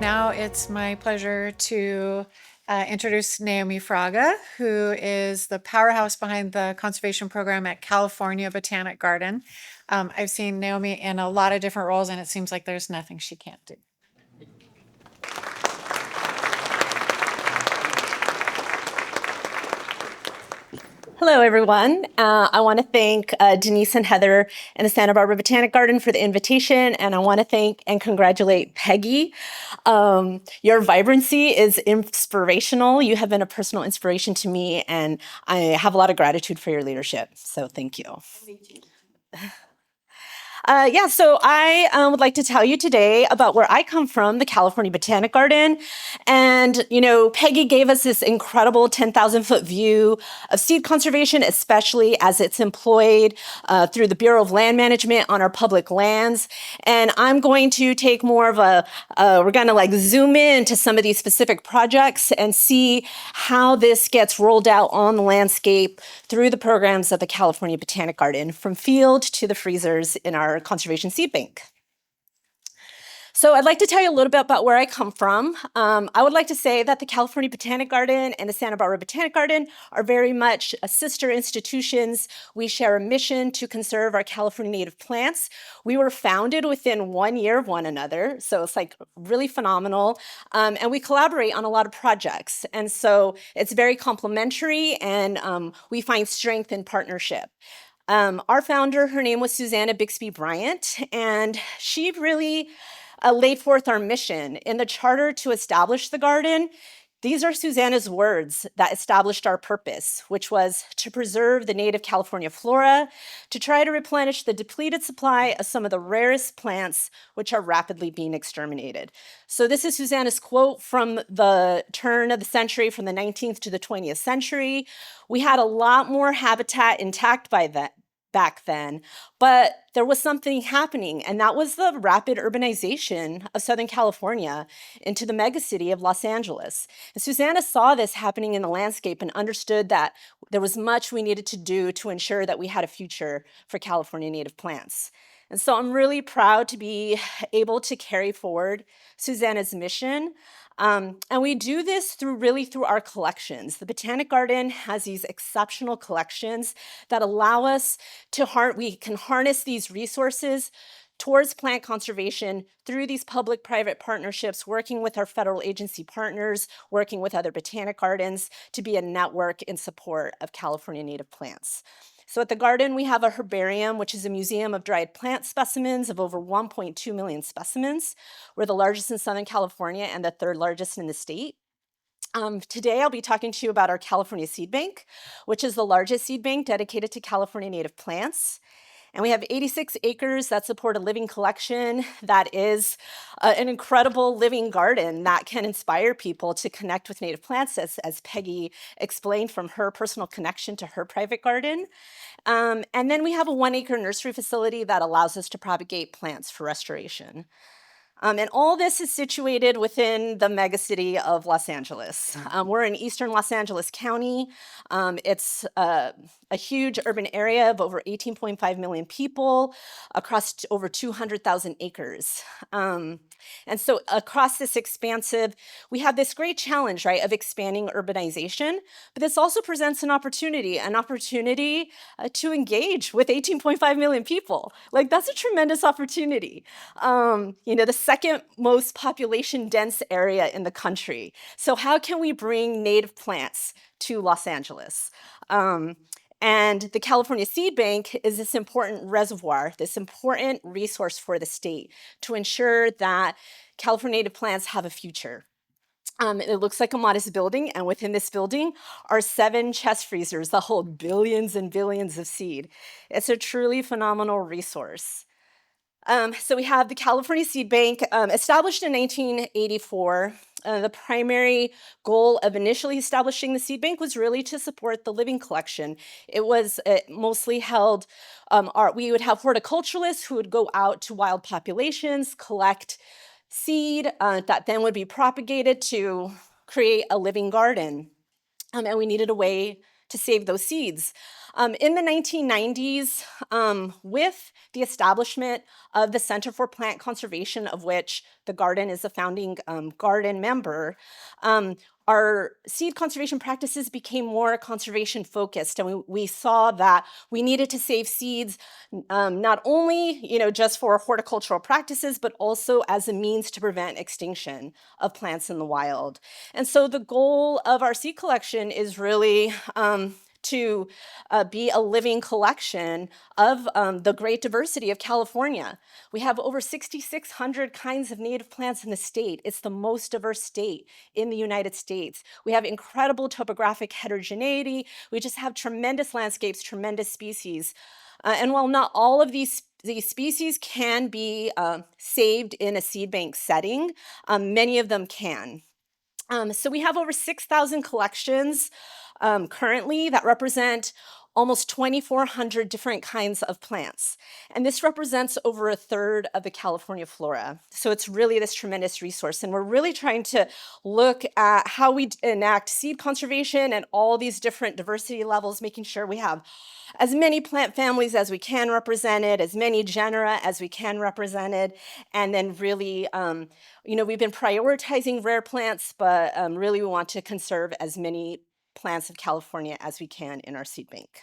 Now it's my pleasure to introduce Naomi Fraga, who is the powerhouse behind the conservation program at California Botanic Garden. I've seen Naomi in a lot of different roles, and it seems like there's nothing she can't do. Hello, everyone. I want to thank Denise and Heather and the Santa Barbara Botanic Garden for the invitation, and I want to thank and congratulate Peggy. Your vibrancy is inspirational. You have been a personal inspiration to me, and I have a lot of gratitude for your leadership, so thank you. So I would like to tell you today about where I come from, the California Botanic Garden. And, Peggy gave us this incredible 10,000-foot view of seed conservation, especially as it's employed through the Bureau of Land Management on our public lands. And I'm going to take more of we're going to zoom in to some of these specific projects and see how this gets rolled out on the landscape through the programs of the California Botanic Garden, from field to the freezers in our conservation seed bank. So I'd like to tell you a little bit about where I come from. I would like to say that the California Botanic Garden and the Santa Barbara Botanic Garden are very much sister institutions. We share a mission to conserve our California native plants. We were founded within 1 year of one another, so it's really phenomenal. And we collaborate on a lot of projects. And so it's very complementary, and we find strength in partnership. Our founder, her name was Susanna Bixby Bryant, and she really laid forth our mission. In the charter to establish the garden, these are Susanna's words that established our purpose, which was to preserve the native California flora, to try to replenish the depleted supply of some of the rarest plants, which are rapidly being exterminated. So this is Susanna's quote from the turn of the century, from the 19th to the 20th century. We had a lot more habitat intact back then, but there was something happening, and that was the rapid urbanization of Southern California into the megacity of Los Angeles. And Susanna saw this happening in the landscape and understood that there was much we needed to do to ensure that we had a future for California native plants. And so I'm really proud to be able to carry forward Susanna's mission. And we do this through our collections. The Botanic Garden has these exceptional collections that allow us we can harness these resources towards plant conservation through these public-private partnerships, working with our federal agency partners, working with other botanic gardens to be a network in support of California native plants. So at the garden, we have a herbarium, which is a museum of dried plant specimens of over 1.2 million specimens. We're the largest in Southern California and the third largest in the state. Today, I'll be talking to you about our California Seed Bank, which is the largest seed bank dedicated to California native plants. And we have 86 acres that support a living collection that is an incredible living garden that can inspire people to connect with native plants, as Peggy explained from her personal connection to her private garden. And then we have a 1-acre nursery facility that allows us to propagate plants for restoration. And all this is situated within the megacity of Los Angeles. We're in eastern Los Angeles County. It's a huge urban area of over 18.5 million people across over 200,000 acres. And so across this we have this great challenge, right, of expanding urbanization, but this also presents an opportunity to engage with 18.5 million people. That's a tremendous opportunity. The second most population dense area in the country. So how can we bring native plants to Los Angeles? And the California Seed Bank is this important reservoir, this important resource for the state to ensure that California native plants have a future. It looks like a modest building, and within this building are 7 chest freezers that hold billions and billions of seed. It's a truly phenomenal resource. So we have the California Seed Bank, established in 1984. The primary goal of initially establishing the seed bank was really to support the living collection. It was mostly held, we would have horticulturalists who would go out to wild populations, collect seed that then would be propagated to create a living garden. And we needed a way to save those seeds. In the 1990s, with the establishment of the Center for Plant Conservation, of which the garden is a founding garden member, our seed conservation practices became more conservation focused, and we saw that we needed to save seeds not only just for horticultural practices, but also as a means to prevent extinction of plants in the wild. And so the goal of our seed collection is really to be a living collection of the great diversity of California. We have over 6,600 kinds of native plants in the state. It's the most diverse state in the United States. We have incredible topographic heterogeneity. We just have tremendous landscapes, tremendous species. And while not all of these species can be saved in a seed bank setting, many of them can. So we have over 6,000 collections currently that represent almost 2,400 different kinds of plants. And this represents over a third of the California flora. So it's really this tremendous resource. And we're really trying to look at how we enact seed conservation and all these different diversity levels, making sure we have as many plant families as we can represented, as many genera as we can represented, and then really, we've been prioritizing rare plants, but really we want to conserve as many plants of California as we can in our seed bank.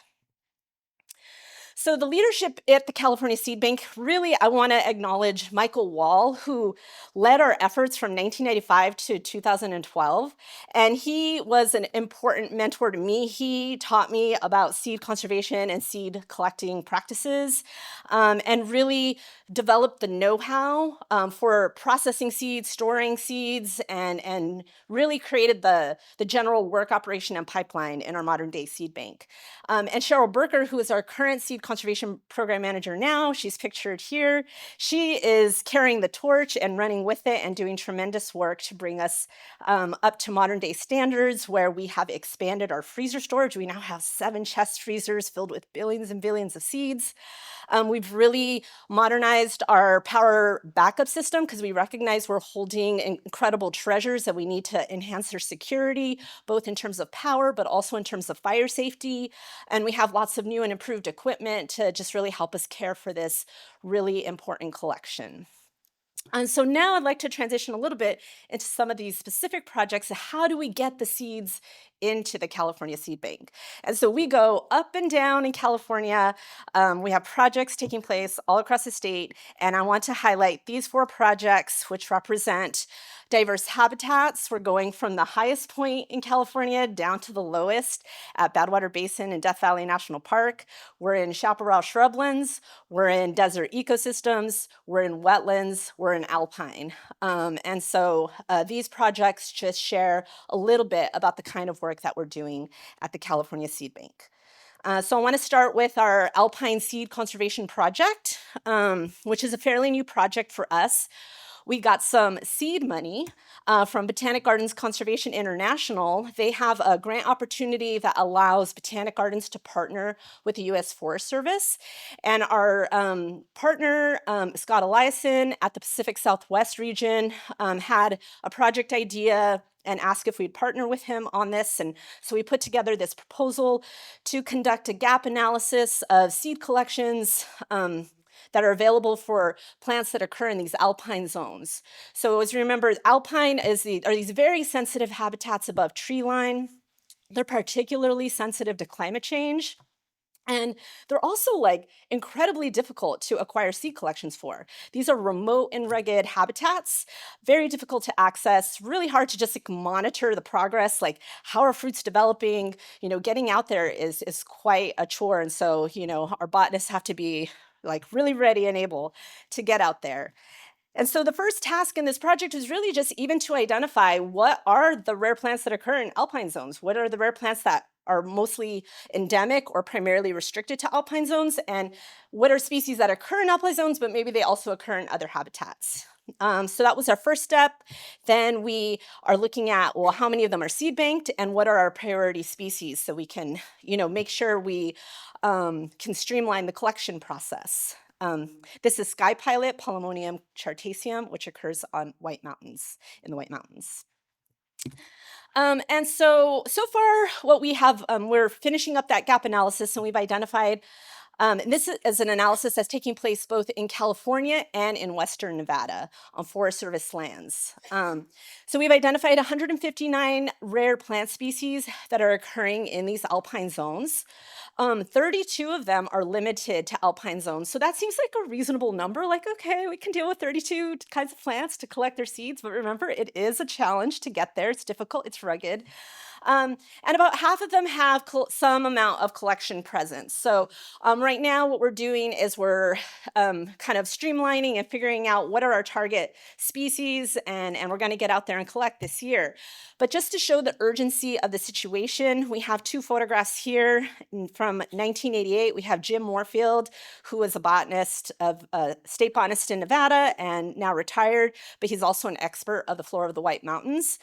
So the leadership at the California Seed Bank, really, I want to acknowledge Michael Wall, who led our efforts from 1995 to 2012. And he was an important mentor to me. He taught me about seed conservation and seed collecting practices, and really developed the know-how for processing seeds, storing seeds, and really created the general work operation and pipeline in our modern day seed bank. And Cheryl Berker, who is our current seed conservation program manager now, she's pictured here. She is carrying the torch and running with it and doing tremendous work to bring us up to modern day standards, where we have expanded our freezer storage. We now have 7 chest freezers filled with billions and billions of seeds. We've really modernized our power backup system because we recognize we're holding incredible treasures that we need to enhance their security, both in terms of power, but also in terms of fire safety. And we have lots of new and improved equipment to just really help us care for this really important collection. And so now I'd like to transition a little bit into some of these specific projects. How do we get the seeds into the California Seed Bank? And so we go up and down in California. We have projects taking place all across the state. And I want to highlight these 4 projects, which represent diverse habitats. We're going from the highest point in California down to the lowest at Badwater Basin and Death Valley National Park. We're in chaparral shrublands. We're in desert ecosystems. We're in wetlands. We're in alpine. And so these projects just share a little bit about the kind of work that we're doing at the California Seed Bank. So I want to start with our Alpine Seed Conservation Project, which is a fairly new project for us. We got some seed money from Botanic Gardens Conservation International. They have a grant opportunity that allows Botanic Gardens to partner with the U.S. Forest Service. And our partner, Scott Eliason at the Pacific Southwest region, had a project idea and asked if we'd partner with him on this. And so we put together this proposal to conduct a gap analysis of seed collections that are available for plants that occur in these alpine zones. So as you remember, alpine are these very sensitive habitats above tree line. They're particularly sensitive to climate change. And they're also incredibly difficult to acquire seed collections for. These are remote and rugged habitats, very difficult to access, really hard to just monitor the progress, how are fruits developing. Getting out there is quite a chore. And so, our botanists have to be really ready and able to get out there. And so the first task in this project was really just even to identify what are the rare plants that occur in alpine zones. What are the rare plants that are mostly endemic or primarily restricted to alpine zones? And what are species that occur in alpine zones, but maybe they also occur in other habitats? So that was our first step. Then we are looking at, well, how many of them are seed banked and what are our priority species so we can, make sure we can streamline the collection process. This is sky pilot Polemonium chartaceum, which occurs on White Mountains, in the White Mountains. And so far, what we have, we're finishing up that gap analysis, and we've identified, and this is an analysis that's taking place both in California and in Western Nevada on Forest Service lands. So we've identified 159 rare plant species that are occurring in these alpine zones. 32 of them are limited to alpine zones. So that seems like a reasonable number. Like, okay, we can deal with 32 kinds of plants to collect their seeds. But remember, it is a challenge to get there. It's difficult, it's rugged. And about half of them have some amount of collection presence. So right now, what we're doing is we're kind of streamlining and figuring out what are our target species, and we're going to get out there and collect this year. But just to show the urgency of the situation, we have two photographs here from 1988. We have Jim Moorfield, who was a botanist of state botanist in Nevada and now retired, but he's also an expert of the flora of the White Mountains.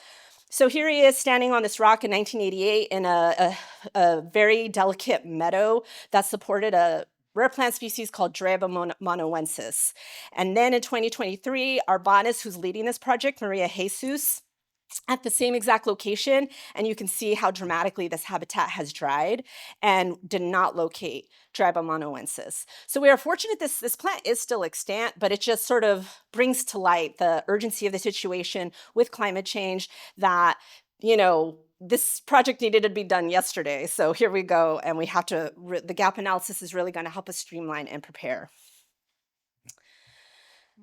So here he is standing on this rock in 1988 in a very delicate meadow that supported a rare plant species called Draba monoensis. And then in 2023, our botanist who's leading this project, Maria Jesus, at the same exact location, and you can see how dramatically this habitat has dried and did not locate Draba monoensis. So we are fortunate this plant is still extant, but it just sort of brings to light the urgency of the situation with climate change that, you know, this project needed to be done yesterday. So here we go, and we have to, the gap analysis is really going to help us streamline and prepare.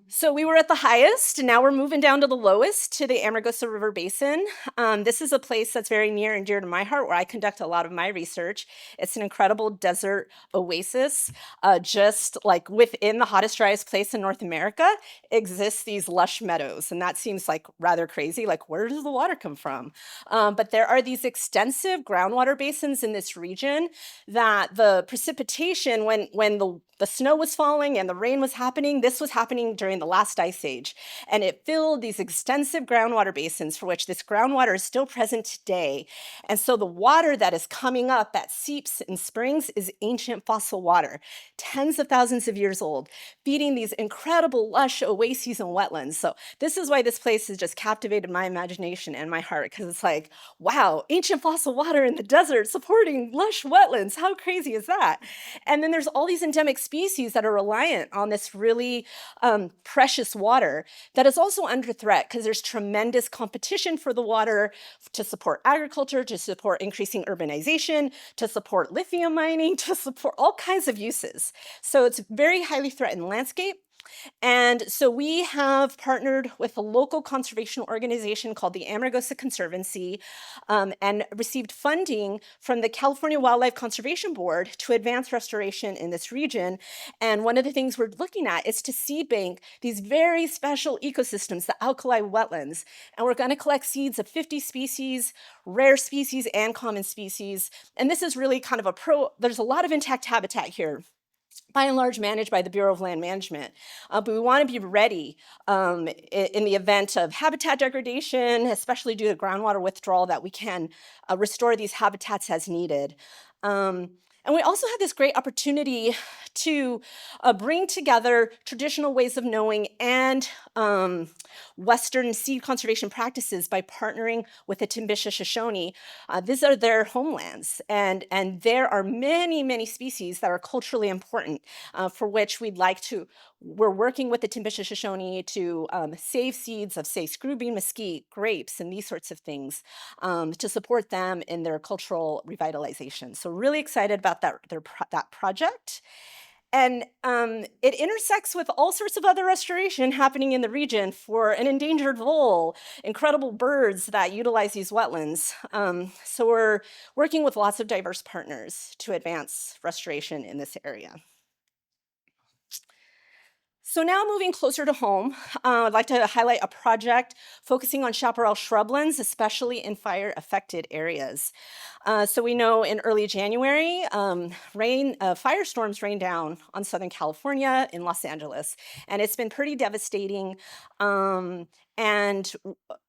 So we were at the highest, and now we're moving down to the lowest, to the Amargosa River Basin. This is a place that's very near and dear to my heart, where I conduct a lot of my research. It's an incredible desert oasis. Just like within the hottest, driest place in North America exists these lush meadows, and that seems like rather crazy. Like, where does the water come from? But there are these extensive groundwater basins in this region that the precipitation, when the snow was falling and the rain was happening, this was happening during the last ice age. And it filled these extensive groundwater basins for which this groundwater is still present today. And so the water that is coming up that seeps in springs is ancient fossil water, tens of thousands of years old, feeding these incredible lush oases and wetlands. So this is why this place has just captivated my imagination and my heart, because it's like, wow, ancient fossil water in the desert supporting lush wetlands. How crazy is that? And then there's all these endemic species that are reliant on this really precious water that is also under threat, because there's tremendous competition for the water to support agriculture, to support increasing urbanization, to support lithium mining, to support all kinds of uses. So it's a very highly threatened landscape. And so we have partnered with a local conservation organization called the Amargosa Conservancy, and received funding from the California Wildlife Conservation Board to advance restoration in this region. And one of the things we're looking at is to seed bank these very special ecosystems, the alkali wetlands. And we're going to collect seeds of 50 species, rare species and common species. And this is really kind of there's a lot of intact habitat here, by and large managed by the Bureau of Land Management. But we want to be ready in the event of habitat degradation, especially due to groundwater withdrawal, that we can restore these habitats as needed. And we also had this great opportunity to bring together traditional ways of knowing and Western seed conservation practices by partnering with the Timbisha Shoshone. These are their homelands, and there are many, many species that are culturally important for which we're working with the Timbisha Shoshone to save seeds of, say, screwbean mesquite, grapes, and these sorts of things to support them in their cultural revitalization. So really excited about that project. And it intersects with all sorts of other restoration happening in the region for an endangered vole, incredible birds that utilize these wetlands. So we're working with lots of diverse partners to advance restoration in this area. So now moving closer to home, I'd like to highlight a project focusing on chaparral shrublands, especially in fire-affected areas. So we know in early January, firestorms rained down on Southern California in Los Angeles, and it's been pretty devastating. And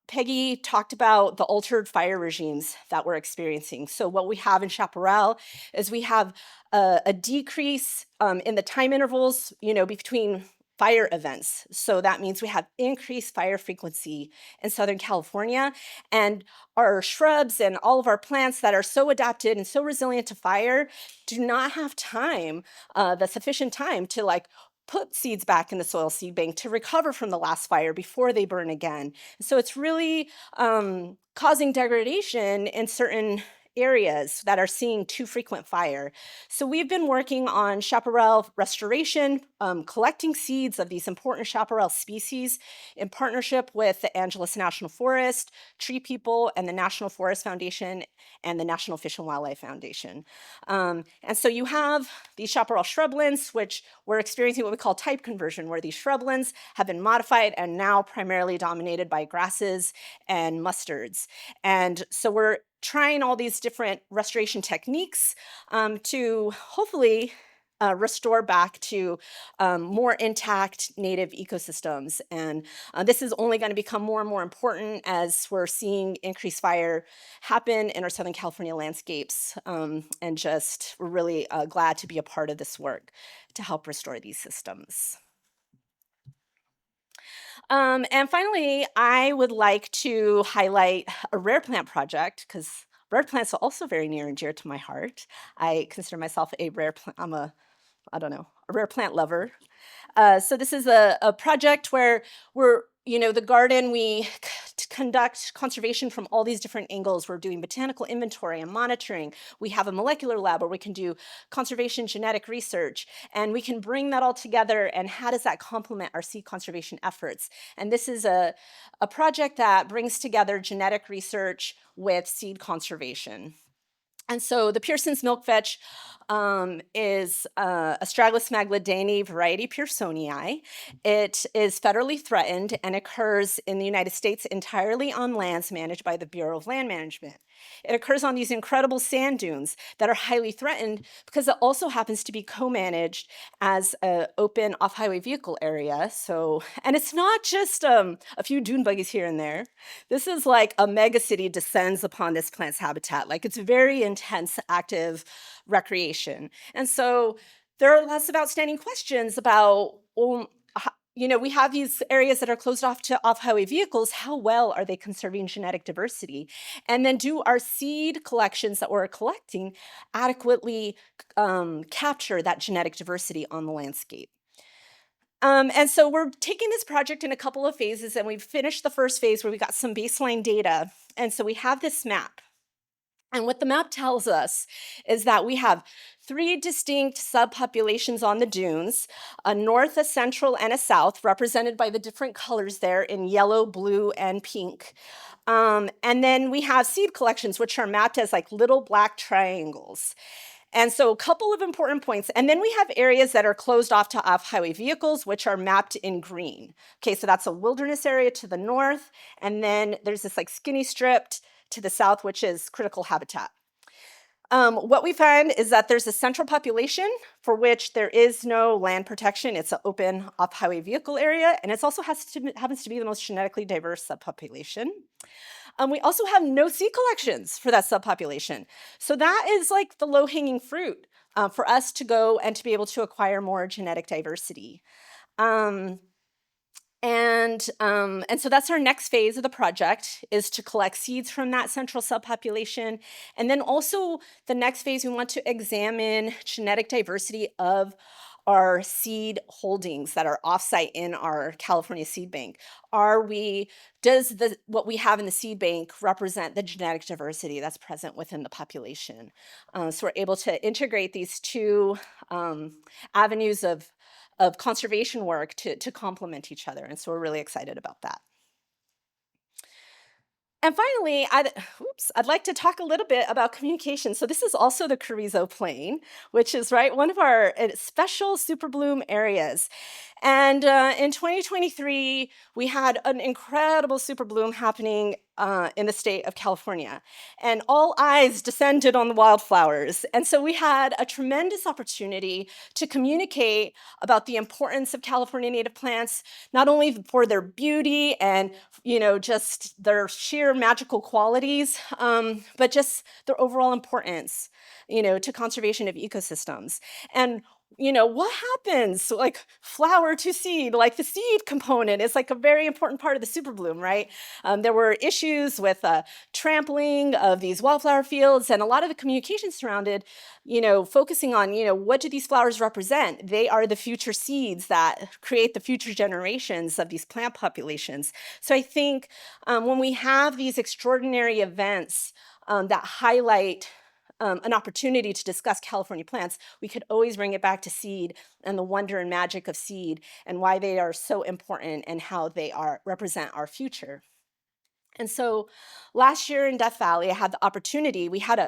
Peggy talked about the altered fire regimes that we're experiencing. So what we have in chaparral is we have a decrease in the time intervals, between fire events. So that means we have increased fire frequency in Southern California, and our shrubs and all of our plants that are so adapted and so resilient to fire do not have time, the sufficient time to like put seeds back in the soil seed bank to recover from the last fire before they burn again. So it's really causing degradation in certain areas that are seeing too frequent fire. So we've been working on chaparral restoration, collecting seeds of these important chaparral species in partnership with the Angeles National Forest, Tree People, and the National Forest Foundation and the National Fish and Wildlife Foundation. And so you have these chaparral shrublands, which we're experiencing what we call type conversion, where these shrublands have been modified and now primarily dominated by grasses and mustards. And so we're trying all these different restoration techniques to hopefully restore back to more intact native ecosystems. And this is only going to become more and more important as we're seeing increased fire happen in our Southern California landscapes. And just we're really glad to be a part of this work to help restore these systems. And finally, I would like to highlight a rare plant project because rare plants are also very near and dear to my heart. I consider myself a rare plant, a rare plant lover. So this is a project where we're, the garden, we conduct conservation from all these different angles. We're doing botanical inventory and monitoring. We have a molecular lab where we can do conservation genetic research, and we can bring that all together, and how does that complement our seed conservation efforts? And this is a project that brings together genetic research with seed conservation. And so the Pearson's milkvetch is Astragalus magladani variety Pearsonii. It is federally threatened and occurs in the United States entirely on lands managed by the Bureau of Land Management. It occurs on these incredible sand dunes that are highly threatened because it also happens to be co-managed as an open off-highway vehicle area. So, and it's not just a few dune buggies here and there. This is like a megacity descends upon this plant's habitat. Like it's very intense, active recreation. And so there are lots of outstanding questions about, we have these areas that are closed off to off-highway vehicles. How well are they conserving genetic diversity? And then do our seed collections that we're collecting adequately capture that genetic diversity on the landscape? And so we're taking this project in a couple of phases, and we've finished the first phase where we got some baseline data. And so we have this map. And what the map tells us is that we have 3 distinct subpopulations on the dunes, a north, a central, and a south, represented by the different colors there in yellow, blue, and pink. And then we have seed collections, which are mapped as like little black triangles. And so a couple of important points. And then we have areas that are closed off to off-highway vehicles, which are mapped in green. Okay, so that's a wilderness area to the north. And then there's this like skinny strip to the south, which is critical habitat. What we find is that there's a central population for which there is no land protection. It's an open off-highway vehicle area, and it also happens to be the most genetically diverse subpopulation. We also have no seed collections for that subpopulation. So that is like the low-hanging fruit for us to go and to be able to acquire more genetic diversity. And so that's our next phase of the project, is to collect seeds from that central subpopulation. And then also the next phase, we want to examine genetic diversity of our seed holdings that are offsite in our California seed bank. Does what we have in the seed bank represent the genetic diversity that's present within the population? So we're able to integrate these two avenues of conservation work to complement each other. And so we're really excited about that. And finally, I'd like to talk a little bit about communication. So this is also the Carrizo Plain, which is one of our special super bloom areas. And in 2023, we had an incredible super bloom happening in the state of California. And all eyes descended on the wildflowers. And so we had a tremendous opportunity to communicate about the importance of California native plants, not only for their beauty and just their sheer magical qualities, but just their overall importance to conservation of ecosystems. And what happens like flower to seed, like the seed component is like a very important part of the super bloom, right? There were issues with trampling of these wildflower fields, and a lot of the communication surrounded, focusing on, what do these flowers represent? They are the future seeds that create the future generations of these plant populations. So I think when we have these extraordinary events that highlight an opportunity to discuss California plants, we could always bring it back to seed and the wonder and magic of seed and why they are so important and how they represent our future. And so last year in Death Valley, I had the opportunity, we had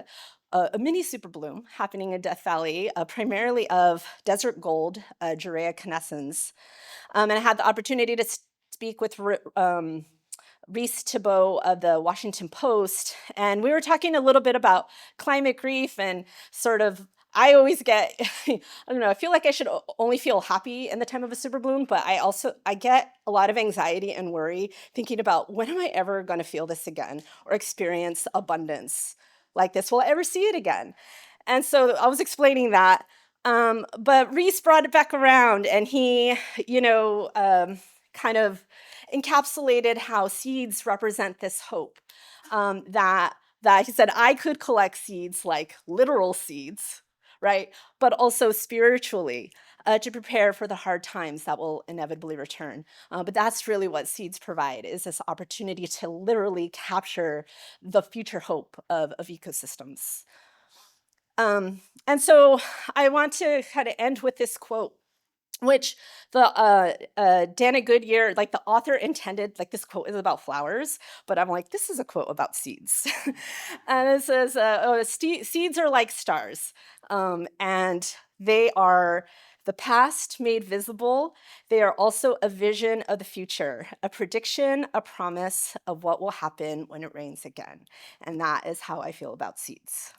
a mini super bloom happening in Death Valley, primarily of desert gold, Jurea canescens. And I had the opportunity to speak with Reese Thibault of the Washington Post, and we were talking a little bit about climate grief and sort of, I always get, I don't know, I feel like I should only feel happy in the time of a super bloom, but I get a lot of anxiety and worry thinking about when am I ever going to feel this again or experience abundance like this? Will I ever see it again? And so I was explaining that. But Reese brought it back around, and he, kind of encapsulated how seeds represent this hope. That he said I could collect seeds, like literal seeds, right? But also spiritually, to prepare for the hard times that will inevitably return. But that's really what seeds provide, is this opportunity to literally capture the future hope of ecosystems. And so I want to kind of end with this quote, which the Dana Goodyear, like the author intended, like this quote is about flowers, but I'm like, this is a quote about seeds. And it says, seeds are like stars, and they are the past made visible. They are also a vision of the future, a prediction, a promise of what will happen when it rains again. And that is how I feel about seeds.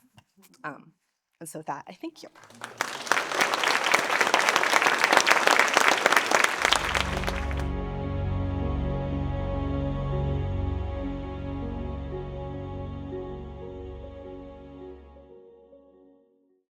And so with that, I thank you.